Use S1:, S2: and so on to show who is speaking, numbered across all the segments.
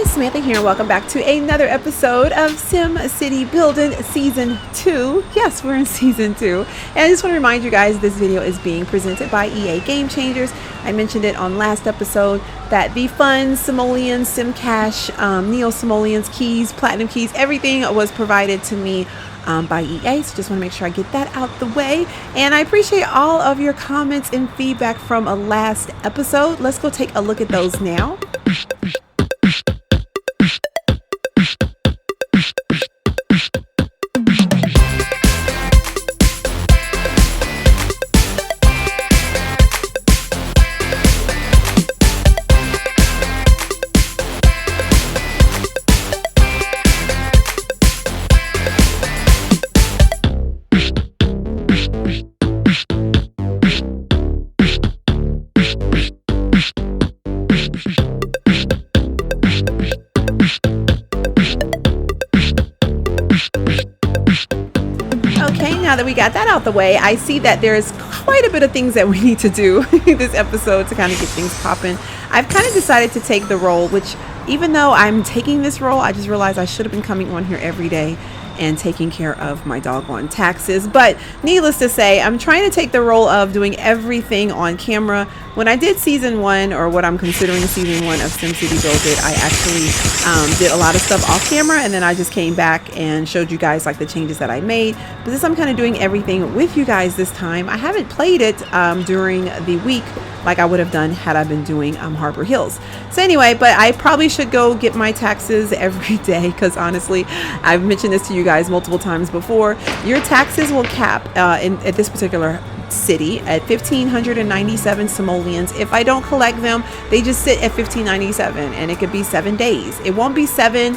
S1: Samantha here, and welcome back to another episode of SimCity Building Season 2. Yes, we're in Season 2. And I just want to remind you guys this video is being presented by EA Gamechangers. I mentioned it on last episode that the fun simoleons, sim cash, neo simoleons, keys, platinum keys, everything was provided to me by EA. So just want to make sure I get that out the way. And I appreciate all of your comments and feedback from a last episode. Let's go take a look at those now. Now that we got that out the way, I see that there's quite a bit of things that we need to do this episode to kind of get things popping. I've kind of decided to take the role, which even though I'm taking this role, I just realized I should have been coming on here every day and taking care of my doggone taxes. But needless to say, I'm trying to take the role of doing everything on camera. When I did season 1, or what I'm considering season 1 of SimCity Build It, I actually did a lot of stuff off camera, and then I just came back and showed you guys like the changes that I made. But since I'm kind of doing everything with you guys this time, I haven't played it during the week like I would have done had I been doing Harbor Hills. So anyway, but I probably should go get my taxes every day, because honestly, I've mentioned this to you guys multiple times before. Your taxes will cap at this particular city at 1,597 simoleons. If I don't collect them, they just sit at 1,597, and it could be 7 days. It won't be 7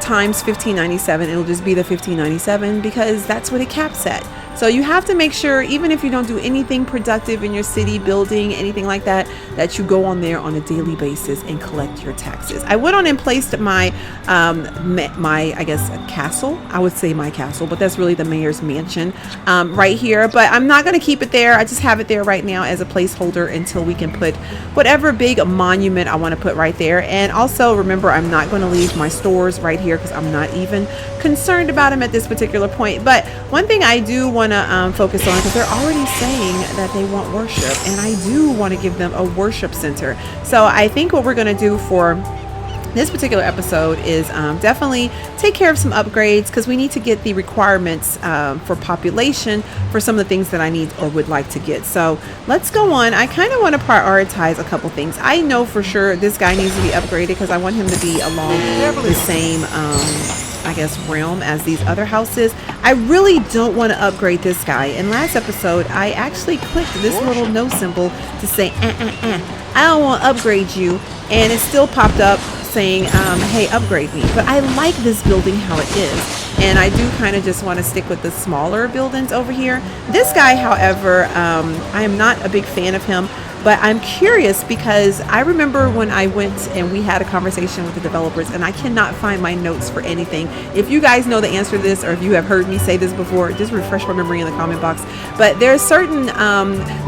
S1: times 1,597. It'll just be the 1,597 because that's what it caps at. So you have to make sure, even if you don't do anything productive in your city, building, anything like that, that you go on there on a daily basis and collect your taxes. I went on and placed my, I guess, castle. I would say my castle, but that's really the mayor's mansion right here. But I'm not going to keep it there. I just have it there right now as a placeholder until we can put whatever big monument I want to put right there. And also remember, I'm not going to leave my stores right here because I'm not even concerned about them at this particular point. But one thing I do want to focus on, because they're already saying that they want worship, and I do want to give them a worship center. So I think what we're going to do for this particular episode is definitely take care of some upgrades, because we need to get the requirements for population for some of the things that I need or would like to get. So let's go on. I kind of want to prioritize a couple things. I know for sure this guy needs to be upgraded because I want him to be along the same I guess realm as these other houses. I really don't want to upgrade this guy. In last episode, I actually clicked this little no symbol to say I don't want to upgrade you, and it still popped up saying hey, upgrade me. But I like this building how it is, and I do kind of just want to stick with the smaller buildings over here. This guy, however, I am not a big fan of him. But I'm curious because I remember when I went and we had a conversation with the developers, and I cannot find my notes for anything. If you guys know the answer to this, or if you have heard me say this before, just refresh my memory in the comment box. But there's certain,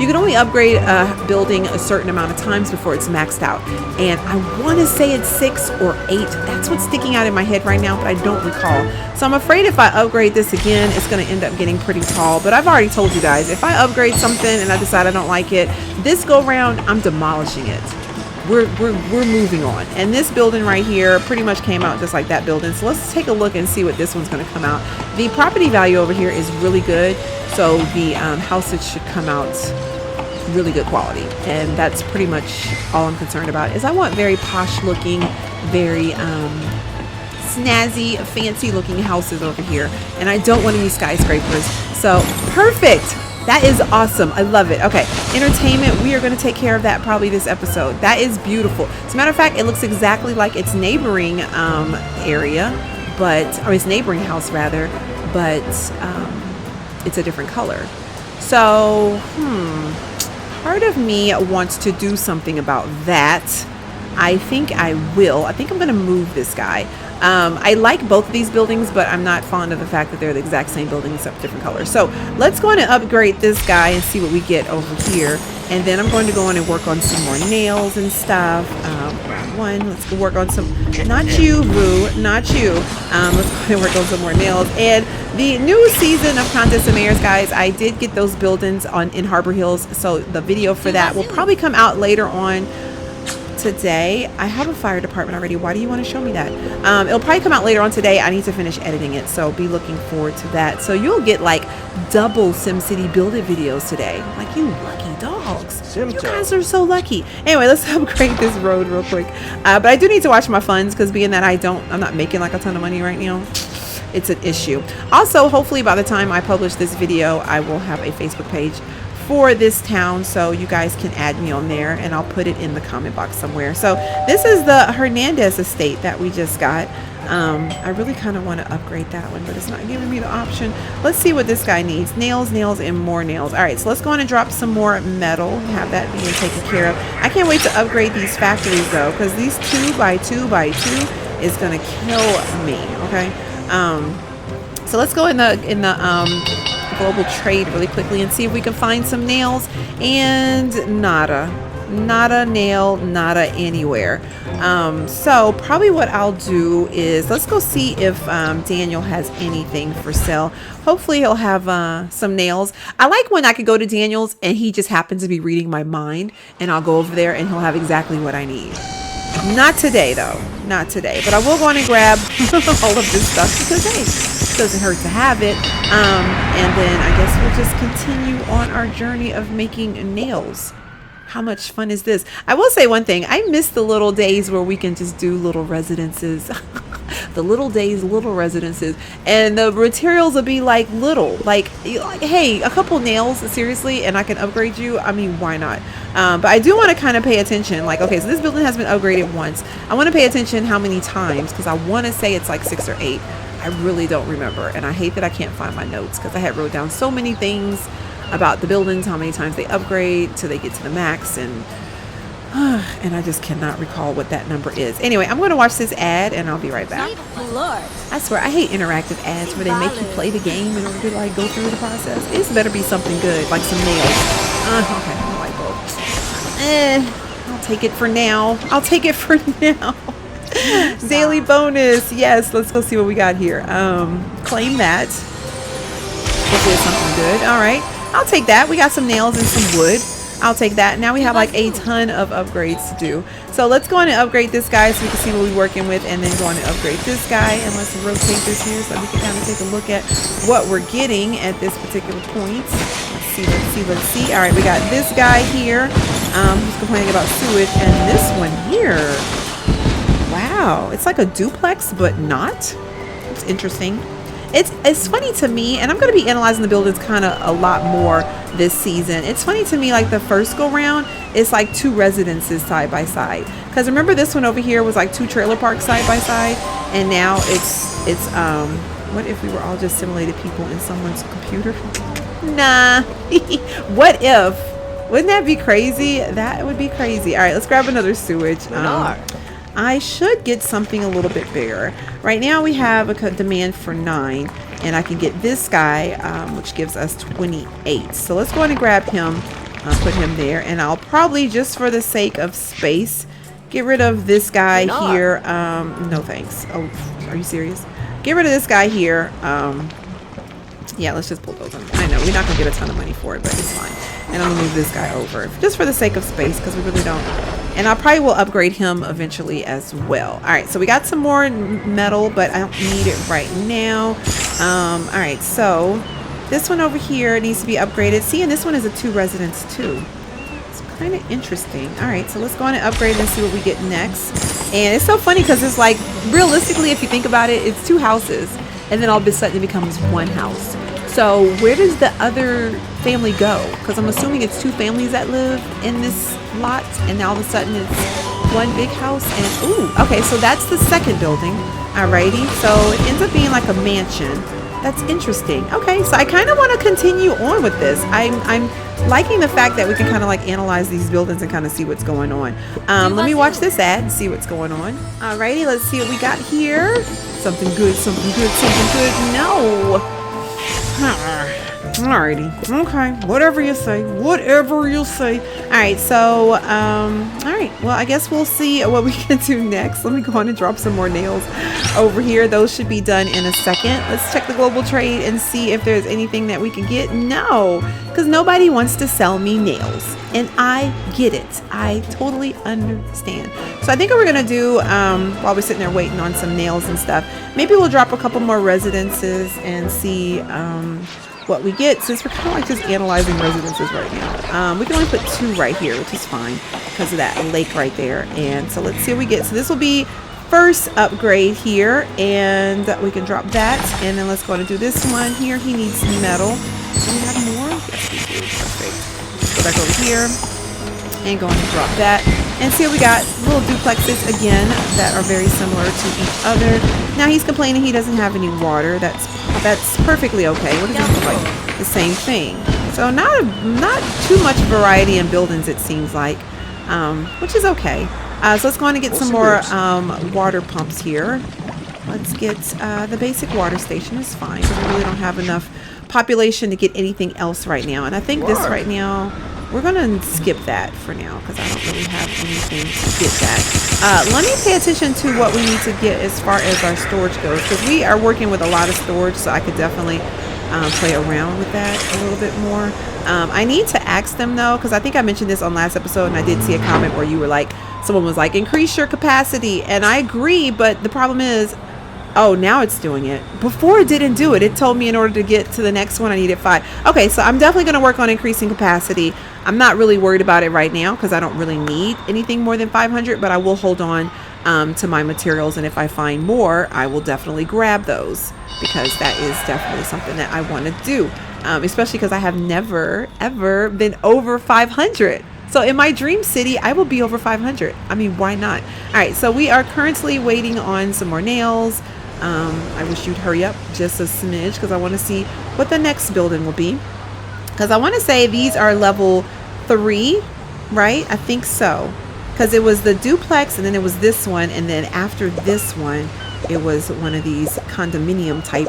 S1: you can only upgrade a building a certain amount of times before it's maxed out. And I want to say it's 6 or 8. That's what's sticking out in my head right now, but I don't recall. So I'm afraid if I upgrade this again, it's going to end up getting pretty tall. But I've already told you guys, if I upgrade something and I decide I don't like it, this go round, I'm demolishing it. We're moving on. And this building right here pretty much came out just like that building. So let's take a look and see what this one's going to come out. The property value over here is really good, so the houses should come out really good quality. And that's pretty much all I'm concerned about. Is I want very posh looking, very snazzy, fancy looking houses over here, and I don't want any skyscrapers. So perfect. That is awesome. I love it. Okay, entertainment, we are going to take care of that probably this episode. That is beautiful. As a matter of fact, it looks exactly like its neighboring area, or its neighboring house rather, but it's a different color. So part of me wants to do something about that. I think I will. I think I'm going to move this guy. I like both of these buildings, but I'm not fond of the fact that they're the exact same building except different colors. So let's go on and upgrade this guy and see what we get over here. And then I'm going to go on and work on some more nails and stuff. Let's go work on some, not you, Boo, not you. Let's go and work on some more nails. And the new season of Contests and Mayors, guys, I did get those buildings in Harbor Hills. So the video for that will probably come out later on today. I have a fire department already. Why do you want to show me that? It'll probably come out later on today. I need to finish editing it, so be looking forward to that. So you'll get like double SimCity build it videos today. Like, you lucky dogs. You guys are so lucky. Anyway, let's upgrade this road real quick. But I do need to watch my funds, because being that I'm not making like a ton of money right now, it's an issue. Also, hopefully by the time I publish this video, I will have a Facebook page for this town, so you guys can add me on there, and I'll put it in the comment box somewhere. So this is the Hernandez estate that we just got. I really kind of want to upgrade that one, but it's not giving me the option. Let's see what this guy needs. Nails, nails, and more nails. All right, so let's go on and drop some more metal, have that being taken care of. I can't wait to upgrade these factories though, because these 2x2x2 is gonna kill me. Okay, so let's go in the global trade really quickly and see if we can find some nails, and nada nail, nada anywhere. So probably what I'll do is let's go see if Daniel has anything for sale. Hopefully he'll have some nails. I like when I could go to Daniel's and he just happens to be reading my mind, and I'll go over there and he'll have exactly what I need. Not today though, not today, but I will go on and grab all of this stuff, because hey, it doesn't hurt to have it. And then I guess we'll just continue on our journey of making nails. How much fun is this? I will say one thing. I miss the little days where we can just do little residences. The little days, little residences. And the materials will be like little. Like, hey, a couple nails, seriously, and I can upgrade you. I mean, why not? But I do want to kind of pay attention. Like, okay, so this building has been upgraded once. I want to pay attention how many times, because I want to say it's like 6 or 8. I really don't remember. And I hate that I can't find my notes, because I had wrote down so many things about the buildings, how many times they upgrade till they get to the max, and I just cannot recall what that number is. Anyway, I'm going to watch this ad and I'll be right back. I swear, I hate interactive ads where they make you play the game in order to like go through the process. This better be something good, like some nails. Okay, I like both. I'll take it for now. I'll take it for now. Daily bonus. Yes, let's go see what we got here. Claim that. Hopefully it's something good. All right, I'll take that. We got some nails and some wood. I'll take that. Now we have like a ton of upgrades to do. So let's go on and upgrade this guy so we can see what we're working with, and then go on and upgrade this guy. And let's rotate this here so we can kind of take a look at what we're getting at this particular point. Let's see. All right, we got this guy here who's complaining about sewage, and this one here. Wow, it's like a duplex, but not. It's interesting. It's funny to me, and I'm going to be analyzing the buildings kind of a lot more this season. It's funny to me, like the first go round, it's like 2 residences side by side. Because remember, this one over here was like 2 trailer parks side by side, and now it's what if we were all just simulated people in someone's computer? Nah. What if? Wouldn't that be crazy? That would be crazy. All right, let's grab another sewage. I should get something a little bit bigger. Right now we have a demand for 9, and I can get this guy, which gives us 28. So let's go ahead and grab him, put him there, and I'll probably, just for the sake of space, get rid of this guy here. No thanks. Oh, are you serious? Get rid of this guy here. Yeah, let's just bulldoze him. I know we're not gonna get a ton of money for it, but it's fine. And I'm gonna move this guy over just for the sake of space, because we really don't. And I probably will upgrade him eventually as well. All right, so we got some more metal, but I don't need it right now. All right, so this one over here needs to be upgraded. See, and this one is a 2 residence too. It's kind of interesting. All right, so let's go on and upgrade and see what we get next. And it's so funny because it's like, realistically, if you think about it, it's 2 houses, and then all of a sudden it becomes 1 house. So where does the other family go? Because I'm assuming it's 2 families that live in this lot, and now all of a sudden it's 1 big house. And ooh, okay, so that's the second building. Alrighty, so it ends up being like a mansion. That's interesting. Okay, so I kind of want to continue on with this. I'm liking the fact that we can kind of like analyze these buildings and kind of see what's going on. Let me watch this ad and see what's going on. Alrighty, let's see what we got here. Something good, something good, something good. No. Alrighty. Okay. Whatever you say. Whatever you say. Alright, so alright. Well, I guess we'll see what we can do next. Let me go on and drop some more nails over here. Those should be done in a second. Let's check the global trade and see if there's anything that we can get. No, because nobody wants to sell me nails. And I get it. I totally understand. So I think what we're gonna do while we're sitting there waiting on some nails and stuff, maybe we'll drop a couple more residences and see what we get, since we're kind of like just analyzing residences right now. We can only put 2 right here, which is fine because of that lake right there. And so let's see what we get. So this will be first upgrade here, and we can drop that. And then let's go and do this one here. He needs metal. Do we have more? Yes, we do. Perfect. Go back over here and go and drop that. And see what we got. Little duplexes again that are very similar to each other. Now he's complaining he doesn't have any water. That's perfectly okay. What does this look like? The same thing. So not too much variety in buildings, it seems like, which is okay. So let's go on and get some more water pumps here. Let's get the basic water station is fine because we really don't have enough population to get anything else right now. And I think this right now, we're gonna skip that for now because I don't really have anything to get that. Let me pay attention to what we need to get as far as our storage goes, because we are working with a lot of storage, so I could definitely play around with that a little bit more. I need to ask them though, because I think I mentioned this on last episode, and I did see a comment where you were like, someone was like, increase your capacity, and I agree, but the problem is, oh, now it's doing it. Before it didn't do it. It told me in order to get to the next one, I needed 5. Okay, so I'm definitely going to work on increasing capacity. I'm not really worried about it right now because I don't really need anything more than 500, but I will hold on to my materials. And if I find more, I will definitely grab those because that is definitely something that I want to do, especially because I have never, ever been over 500. So in my dream city, I will be over 500. I mean, why not? All right, so we are currently waiting on some more nails. I wish you'd hurry up just a smidge because I want to see what the next building will be. Because I want to say these are level 3, right? I think so. Because it was the duplex and then it was this one. And then after this one, it was one of these condominium type.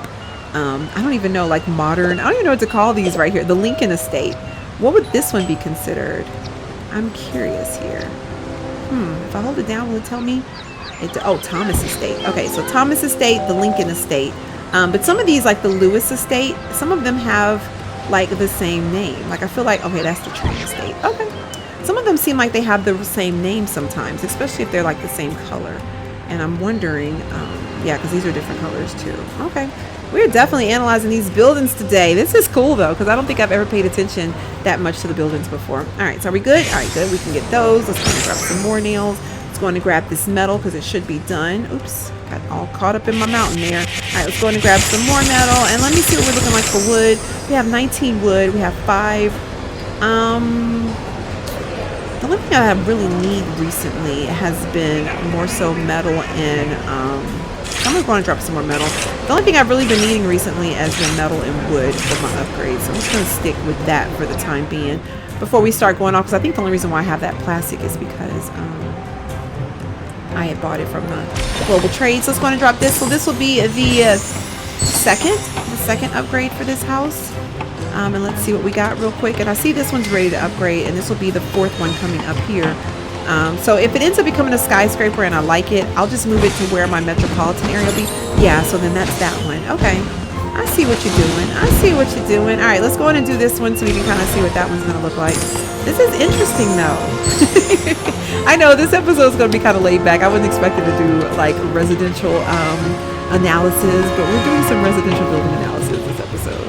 S1: I don't even know, like modern. I don't even know what to call these right here. The Lincoln Estate. What would this one be considered? I'm curious here. If I hold it down, will it tell me? Oh, Thomas Estate. Okay, so Thomas Estate, the Lincoln Estate. But some of these, like the Lewis Estate, some of them have like the same name. Like I feel like, okay, that's the train estate. Okay. Some of them seem like they have the same name sometimes, especially if they're like the same color. And I'm wondering, yeah, because these are different colors too. Okay. We're definitely analyzing these buildings today. This is cool though, because I don't think I've ever paid attention that much to the buildings before. All right, so are we good? All right, good. We can get those. Let's go and grab some more nails. Let's go and grab this metal because it should be done. Oops, got all caught up in my mountain there. All right, let's go and grab some more metal. And let me see what we're looking like for wood. We have 19 wood. We have 5. The only thing I have really need recently has been more so metal and I'm going to drop some more metal. The only thing I've really been needing recently has been metal and wood for my upgrades. So I'm just going to stick with that for the time being before we start going off. Because I think the only reason why I have that plastic is because I had bought it from the global trade. So let's go and drop this. So this will be the second upgrade for this house. And let's see what we got real quick. And I see this one's ready to upgrade. And this will be the 4th one coming up here. So if it ends up becoming a skyscraper and I like it, I'll just move it to where my metropolitan area will be. Yeah, so then that's that one. Okay. I see what you're doing. I see what you're doing. All right, let's go on and do this one so we can kind of see what that one's going to look like. This is interesting, though. I know this episode is going to be kind of laid back. I wasn't expecting to do like residential analysis, but we're doing some residential building analysis this episode.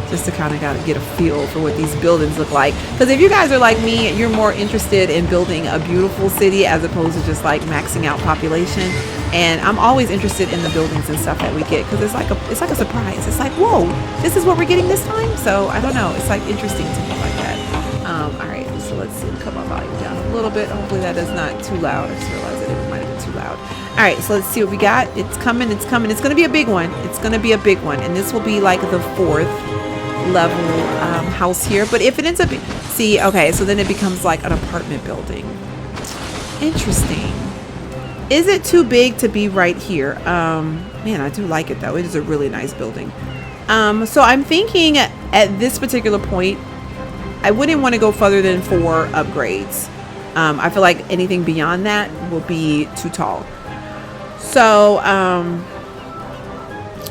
S1: Just to kind of get a feel for what these buildings look like. Because if you guys are like me, you're more interested in building a beautiful city as opposed to just like maxing out population. And I'm always interested in the buildings and stuff that we get because it's like a surprise. It's like, whoa, this is what we're getting this time. So I don't know. It's like interesting to me like that. All right, so let's see. Cut my volume down a little bit. Hopefully that is not too loud. I just realized that it might have been too loud. All All right, so let's see what we got. It's coming. It's coming. It's going to be a big one. It's going to be a big one. And this will be like the 4th level house here. But if it ends up, see, okay, so then it becomes like an apartment building. Interesting. Is it too big to be right here? Man, I do like it though. It is a really nice building. So I'm thinking at this particular point, I wouldn't want to go further than 4 upgrades. I feel like anything beyond that will be too tall. So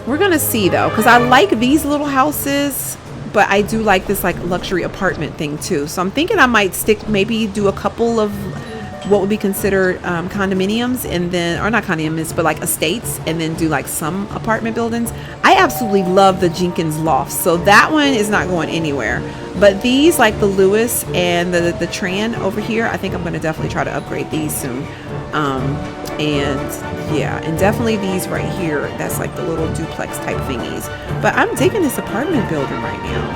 S1: we're gonna see though, because I like these little houses, but I do like this like luxury apartment thing too. So I'm thinking I might maybe do a couple of what would be considered condominiums, and then, or not condominiums, but like estates, and then do like some apartment buildings. I absolutely love the Jenkins Lofts, so that one is not going anywhere. But these, like the Lewis and the Tran over here, I think I'm going to definitely try to upgrade these soon. And yeah, and definitely these right here, that's like the little duplex type thingies. But I'm digging this apartment building right now.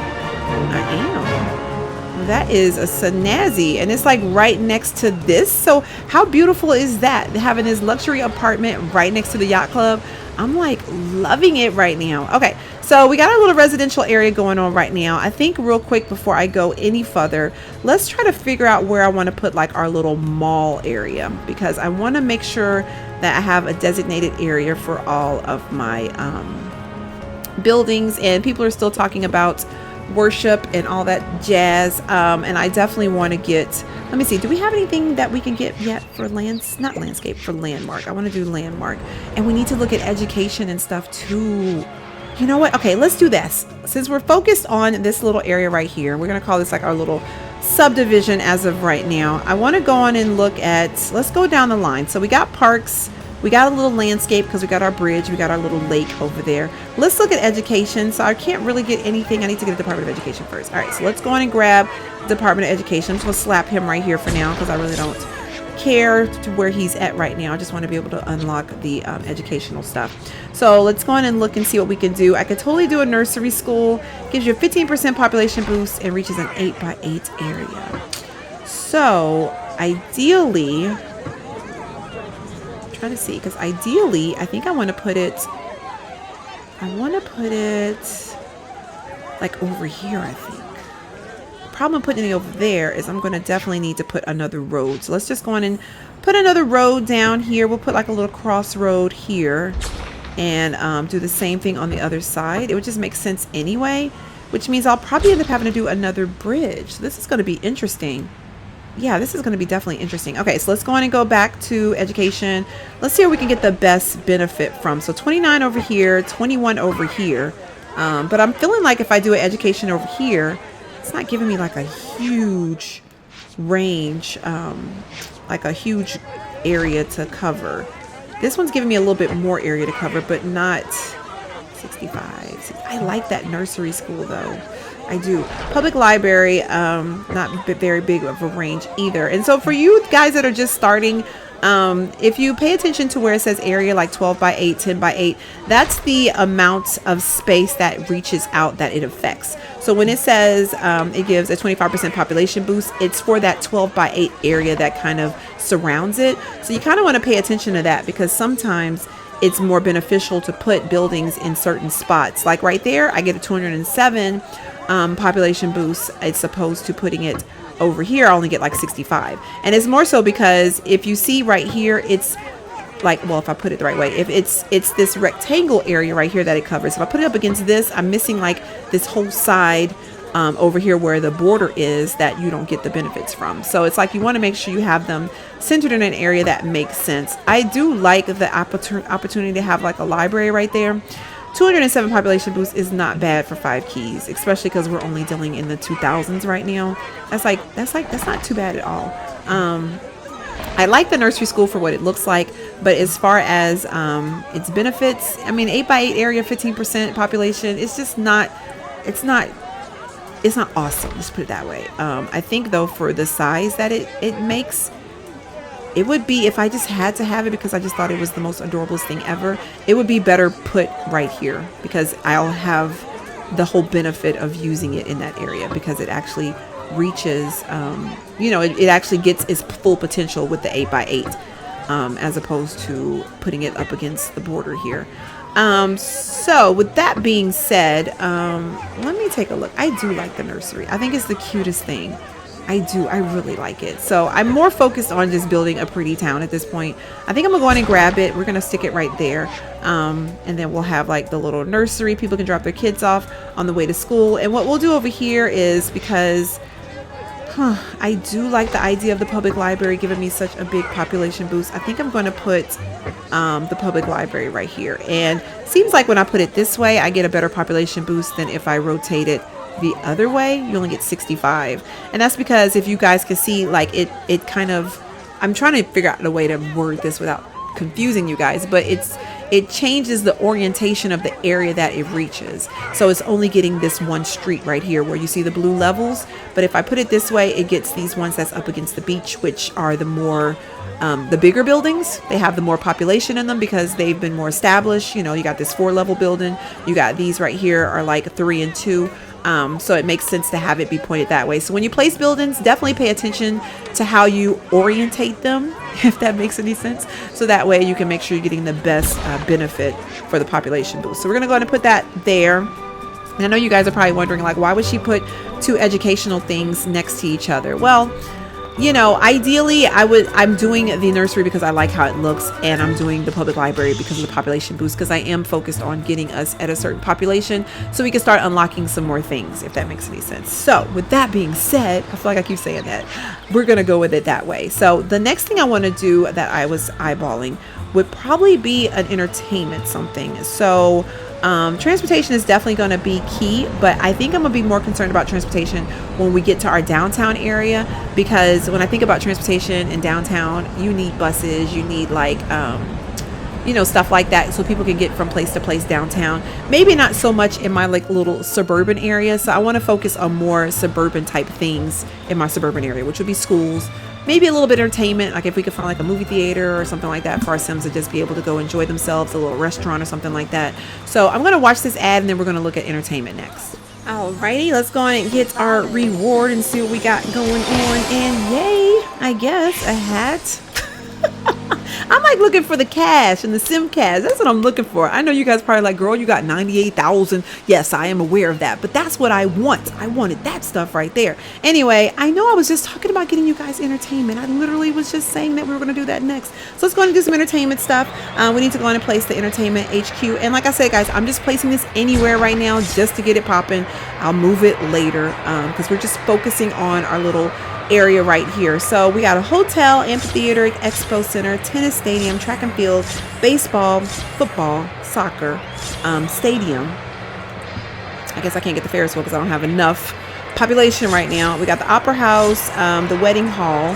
S1: I am. That is a snazzy, and it's like right next to this. So how beautiful is that, having this luxury apartment right next to the yacht club? I'm like loving it right now. Okay, so we got a little residential area going on right now. I think real quick before I go any further, let's try to figure out where I want to put like our little mall area, because I want to make sure that I have a designated area for all of my buildings. And people are still talking about worship and all that jazz, and I definitely want to get, let me see, do we have anything that we can get yet for not landscape, for landmark? I want to do landmark, and we need to look at education and stuff too. You know what, okay, let's do this. Since we're focused on this little area right here, we're going to call this like our little subdivision as of right now. I want to go on and look at, let's go down the line. So we got parks, we got a little landscape because we got our bridge, we got our little lake over there. Let's look at education. So I can't really get anything. I need to get a Department of Education first. All right, so let's go on and grab Department of Education. I'm just gonna slap him right here for now because I really don't care to where he's at right now. I just want to be able to unlock the educational stuff. So let's go on and look and see what we can do. I could totally do a nursery school. Gives you a 15% population boost and reaches an 8x8 area. So ideally, trying to see, because ideally I think I want to put it like over here. I think the problem of putting it over there is I'm going to definitely need to put another road. So let's just go on and put another road down here. We'll put like a little crossroad here, and do the same thing on the other side. It would just make sense anyway, which means I'll probably end up having to do another bridge. So this is going to be interesting. Yeah, this is going to be definitely interesting. Okay, so let's go on and go back to education. Let's see where we can get the best benefit from. So 29 over here, 21 over here. But I'm feeling like if I do an education over here, it's not giving me like a huge range, like a huge area to cover. This one's giving me a little bit more area to cover, but not 65. I like that nursery school though. I do. Public library, not very big of a range either. And so for you guys that are just starting, if you pay attention to where it says area like 12 by 8, 10 by 8, that's the amount of space that reaches out that it affects. So when it says it gives a 25% population boost, it's for that 12 by 8 area that kind of surrounds it. So you kind of want to pay attention to that, because sometimes it's more beneficial to put buildings in certain spots. Like right there, I get a 207 population boost. It's opposed to putting it over here, I only get like 65. And it's more so because if you see right here, it's like, well, if I put it the right way, if it's this rectangle area right here that it covers. If I put it up against this, I'm missing like this whole side over here where the border is that you don't get the benefits from. So it's like you want to make sure you have them centered in an area that makes sense. I do like the opportunity to have like a library right there. 207 population boost is not bad for 5 keys, especially because we're only dealing in the 2000s right now. That's not too bad at all. I like the nursery school for what it looks like, but as far as its benefits, I mean, 8 by 8 area, 15% population, it's just not, it's not awesome. Let's put it that way. I think though, for the size that it makes, it would be, if I just had to have it because I just thought it was the most adorable thing ever, it would be better put right here, because I'll have the whole benefit of using it in that area, because it actually reaches, it actually gets its full potential with the 8 by 8. as opposed to putting it up against the border here. So with that being said, let me take a look. I do like the nursery. I think it's the cutest thing. I really like it. So I'm more focused on just building a pretty town at this point. I think I'm gonna go in and grab it. We're gonna stick it right there. And then we'll have like the little nursery. People can drop their kids off on the way to school. And what we'll do over here is, because I do like the idea of the public library giving me such a big population boost, I think I'm going to put the public library right here. And seems like when I put it this way, I get a better population boost than if I rotate it the other way. You only get 65. And that's because, if you guys can see, like it kind of, I'm trying to figure out a way to word this without confusing you guys, but it changes the orientation of the area that it reaches. So it's only getting this one street right here where you see the blue levels. But if I put it this way, it gets these ones that's up against the beach, which are the more the bigger buildings. They have the more population in them because they've been more established. You know, you got this 4-level building. You got these right here are like 3 and 2. So it makes sense to have it be pointed that way. So when you place buildings, definitely pay attention to how you orientate them, if that makes any sense. So that way you can make sure you're getting the best benefit for the population boost. So we're going to go ahead and put that there. And I know you guys are probably wondering, like, why would she put 2 educational things next to each other? Well, you know, ideally I'm doing the nursery because I like how it looks, and I'm doing the public library because of the population boost, because I am focused on getting us at a certain population so we can start unlocking some more things, if that makes any sense. So with that being said, I feel like I keep saying that, we're going to go with it that way. So the next thing I want to do that I was eyeballing would probably be an entertainment something. So transportation is definitely going to be key, but I think I'm gonna be more concerned about transportation when we get to our downtown area, because when I think about transportation in downtown, you need buses, you need like you know, stuff like that, so people can get from place to place downtown. Maybe not so much in my like little suburban area, so I want to focus on more suburban type things in my suburban area, which would be schools, maybe a little bit of entertainment, like if we could find like a movie theater or something like that for our Sims to just be able to go enjoy themselves, a little restaurant or something like that. So I'm going to watch this ad and then we're going to look at entertainment next. Alrighty, let's go on and get our reward and see what we got going on. And yay, I guess a hat. I'm like looking for the cash and the sim cash. That's what I'm looking for. I know you guys probably like, girl, you got 98,000. Yes, I am aware of that, but that's what I want. I wanted that stuff right there. Anyway, I know I was just talking about getting you guys entertainment. I literally was just saying that we were going to do that next. So let's go and do some entertainment stuff. We need to go on and place the entertainment HQ. And like I said, guys, I'm just placing this anywhere right now just to get it popping. I'll move it later because we're just focusing on our little area right here. So we got a hotel, amphitheater, expo center, tennis stadium, track and field, baseball, football, soccer, stadium. I guess I can't get the Ferris wheel because I don't have enough population right now. We got the opera house, the wedding hall.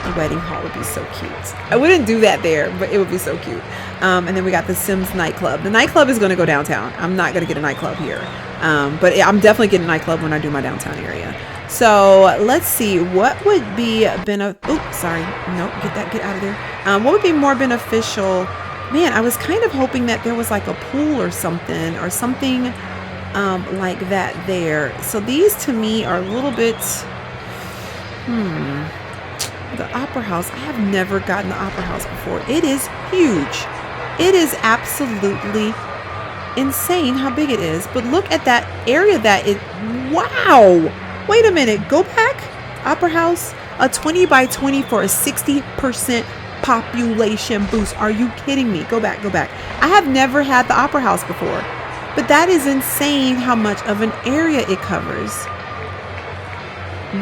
S1: The wedding hall would be so cute. I wouldn't do that there, but it would be so cute. And then we got the Sims nightclub. The nightclub is going to go downtown. I'm not going to get a nightclub here. But I'm definitely getting a nightclub when I do my downtown area. So let's see, what would be get out of there. What would be more beneficial? Man, I was kind of hoping that there was like a pool or something like that there. So these to me are a little bit, the opera house. I have never gotten the opera house before. It is huge. It is absolutely insane how big it is. But look at that area that it, wow. Wait a minute, go back. Opera house, a 20 by 20 for a 60% population boost. Are you kidding me? Go back. I have never had the opera house before, but that is insane how much of an area it covers.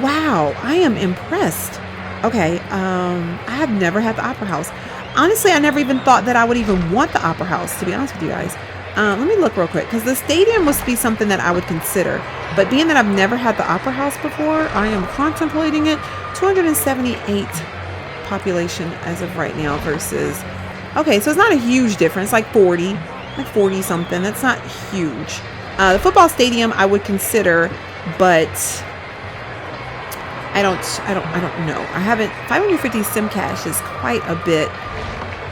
S1: Wow, I am impressed. Okay, I have never had the opera house. Honestly, I never even thought that I would even want the opera house, to be honest with you guys. Let me look real quick, because the stadium must be something that I would consider. But being that I've never had the opera house before, I am contemplating it. 278 population as of right now versus, okay, so it's not a huge difference, like 40 something. That's not huge. The football stadium I would consider, but I don't know. I haven't. 550 sim cash is quite a bit.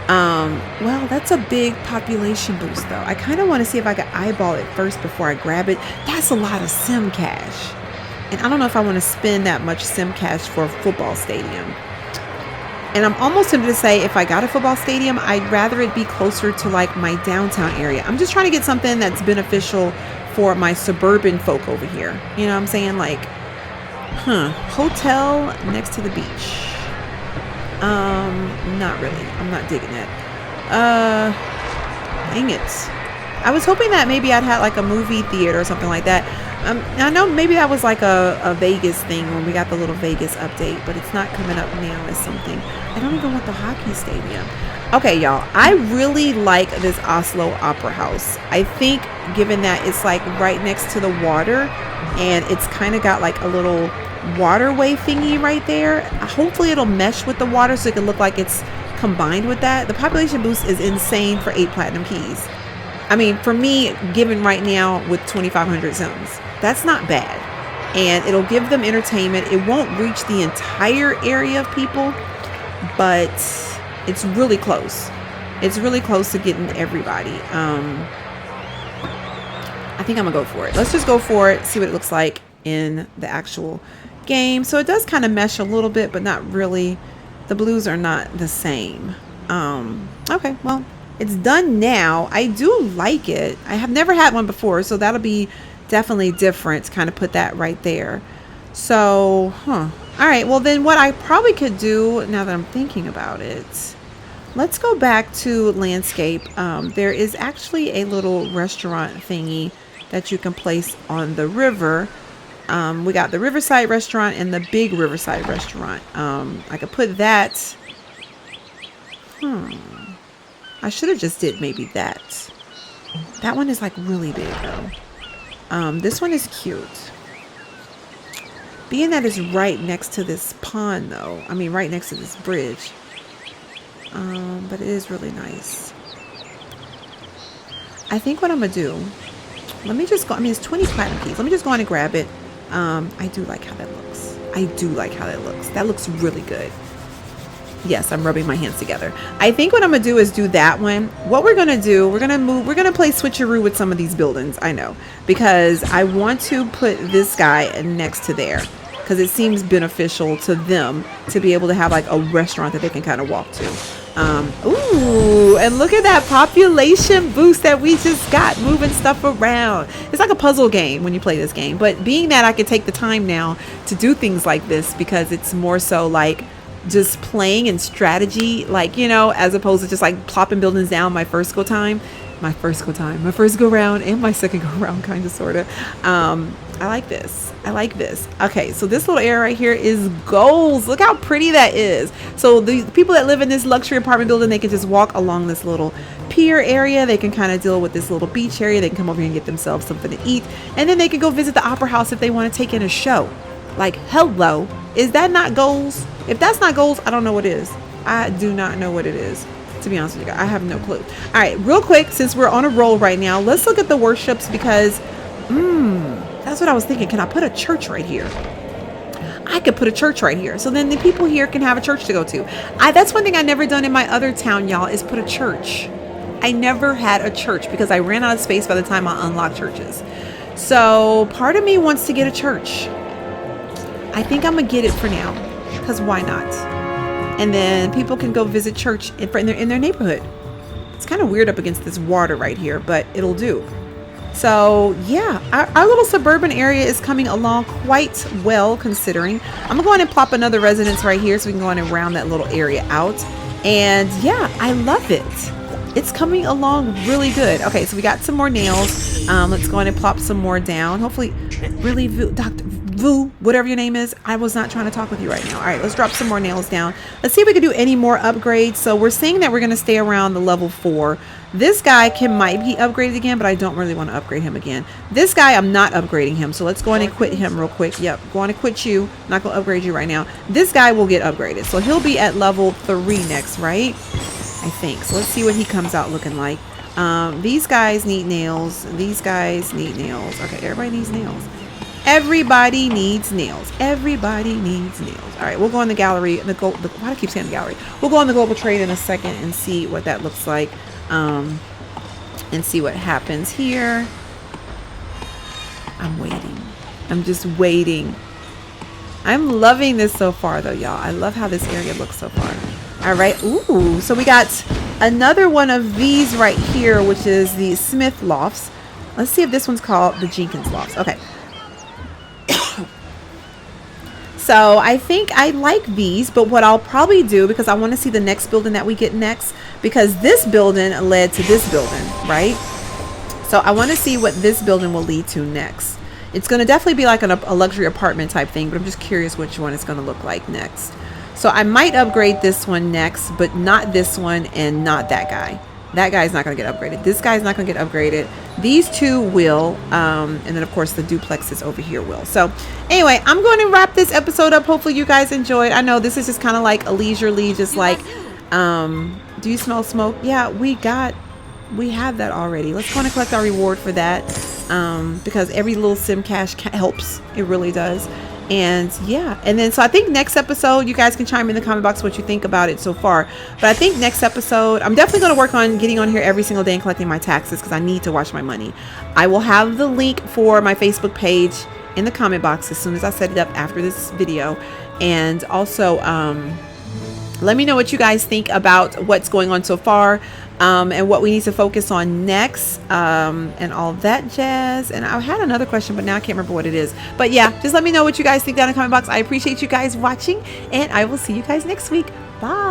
S1: Well, that's a big population boost though. I kind of want to see if I can eyeball it first before I grab it. That's a lot of sim cash. And I don't know if I want to spend that much sim cash for a football stadium. And I'm almost tempted to say if I got a football stadium, I'd rather it be closer to like my downtown area. I'm just trying to get something that's beneficial for my suburban folk over here. You know what I'm saying? Like, hotel next to the beach. Not really. I'm not digging it. Dang it. I was hoping that maybe I'd had like a movie theater or something like that. I know maybe that was like a Vegas thing when we got the little Vegas update, but it's not coming up now as something. I don't even want the hockey stadium. Okay, y'all, I really like this Oslo Opera House. I think given that it's like right next to the water and it's kind of got like a little waterway thingy right there. Hopefully it'll mesh with the water so it can look like it's combined with that. The population boost is insane for 8 platinum keys. I mean, for me, given right now with 2,500 zones, that's not bad. And it'll give them entertainment. It won't reach the entire area of people, but it's really close. It's really close to getting everybody. I think I'm gonna go for it. Let's just go for it, see what it looks like in the actual game. So it does kind of mesh a little bit, but not really. The blues are not the same. Okay, well, it's done now. I do like it. I have never had one before, so that'll be definitely different to kind of put that right there. So, all right, well then what I probably could do now that I'm thinking about it, let's go back to landscape. There is actually a little restaurant thingy that you can place on the river. We got the Riverside Restaurant and the big Riverside Restaurant. I could put that. I should have just did maybe that. That one is like really big though. This one is cute. Being that it's right next to this pond though. I mean, right next to this bridge. But it is really nice. I think what I'm gonna do, let me just go. I mean, it's 20 platinum keys. Let me just go on and grab it. I do like how that looks. I do like how that looks. That looks really good. Yes, I'm rubbing my hands together. I think what I'm gonna do is do that one. What we're gonna do, we're gonna play switcheroo with some of these buildings. I know, because I want to put this guy next to there because it seems beneficial to them to be able to have like a restaurant that they can kind of walk to. Ooh, and look at that population boost that we just got moving stuff around. It's like a puzzle game when you play this game, but being that I could take the time now to do things like this because it's more so like just playing and strategy, like, you know, as opposed to just like plopping buildings down my first go round and my second go round, kind of, sort of. I like this. I like this. Okay, so this little area right here is goals. Look how pretty that is. So the people that live in this luxury apartment building, they can just walk along this little pier area. They can kind of deal with this little beach area. They can come over here and get themselves something to eat. And then they can go visit the opera house if they want to take in a show. Like, hello. Is that not goals? If that's not goals, I don't know what is. I do not know what it is. To be honest with you guys, I have no clue. All right, real quick, since we're on a roll right now, let's look at the worships because, that's what I was thinking. Can I put a church right here? I could put a church right here. So then the people here can have a church to go to. That's one thing I never done in my other town, y'all, is put a church. I never had a church because I ran out of space by the time I unlocked churches. So part of me wants to get a church. I think I'm gonna get it for now because why not? And then people can go visit church in their neighborhood. It's kind of weird up against this water right here, but it'll do. So yeah, our little suburban area is coming along quite well considering. I'm gonna go on and plop another residence right here so we can go on and round that little area out. And yeah, I love it. It's coming along really good. Okay, so we got some more nails. Let's go on and plop some more down. Hopefully, really, Dr. Vu, whatever your name is, I was not trying to talk with you right now. All right, let's drop some more nails down. Let's see if we can do any more upgrades. So we're saying that we're going to stay around the level 4. This guy might be upgraded again, but I don't really want to upgrade him again. This guy, I'm not upgrading him. So let's go on and quit him real quick. Yep, go on and quit you. Not going to upgrade you right now. This guy will get upgraded. So he'll be at level 3 next, right? I think. So let's see what he comes out looking like. These guys need nails. These guys need nails. Okay, everybody needs nails. Everybody needs nails. Everybody needs nails. All right, we'll go in the gallery. Why do I keep saying the gallery? We'll go on the global trade in a second and see what that looks like, and see what happens here. I'm waiting. I'm just waiting. I'm loving this so far, though, y'all. I love how this area looks so far. All right. Ooh, so we got another one of these right here, which is the Smith Lofts. Let's see if this one's called the Jenkins Lofts. Okay. So I think I like these, but what I'll probably do, because I want to see the next building that we get next, because this building led to this building, right? So I want to see what this building will lead to next. It's going to definitely be like a luxury apartment type thing, but I'm just curious which one it's going to look like next. So I might upgrade this one next, but not this one and not that guy. That guy's not going to get upgraded. This guy's not going to get upgraded. These two will. And then, of course, the duplexes over here will. So anyway, I'm going to wrap this episode up. Hopefully you guys enjoyed. I know this is just kind of like a leisurely, just like, do you smell smoke? Yeah, we have that already. Let's go and collect our reward for that. Because every little sim cash helps. It really does. And yeah, and then so I think next episode you guys can chime in the comment box what you think about it so far. But I think next episode I'm definitely going to work on getting on here every single day and collecting my taxes, because I need to watch my money. I will have the link for my Facebook page in the comment box as soon as I set it up after this video. And also let me know what you guys think about what's going on so far, and what we need to focus on next, and all that jazz. And I had another question, but now I can't remember what it is. But yeah, just let me know what you guys think down in the comment box. I appreciate you guys watching, and I will see you guys next week. Bye.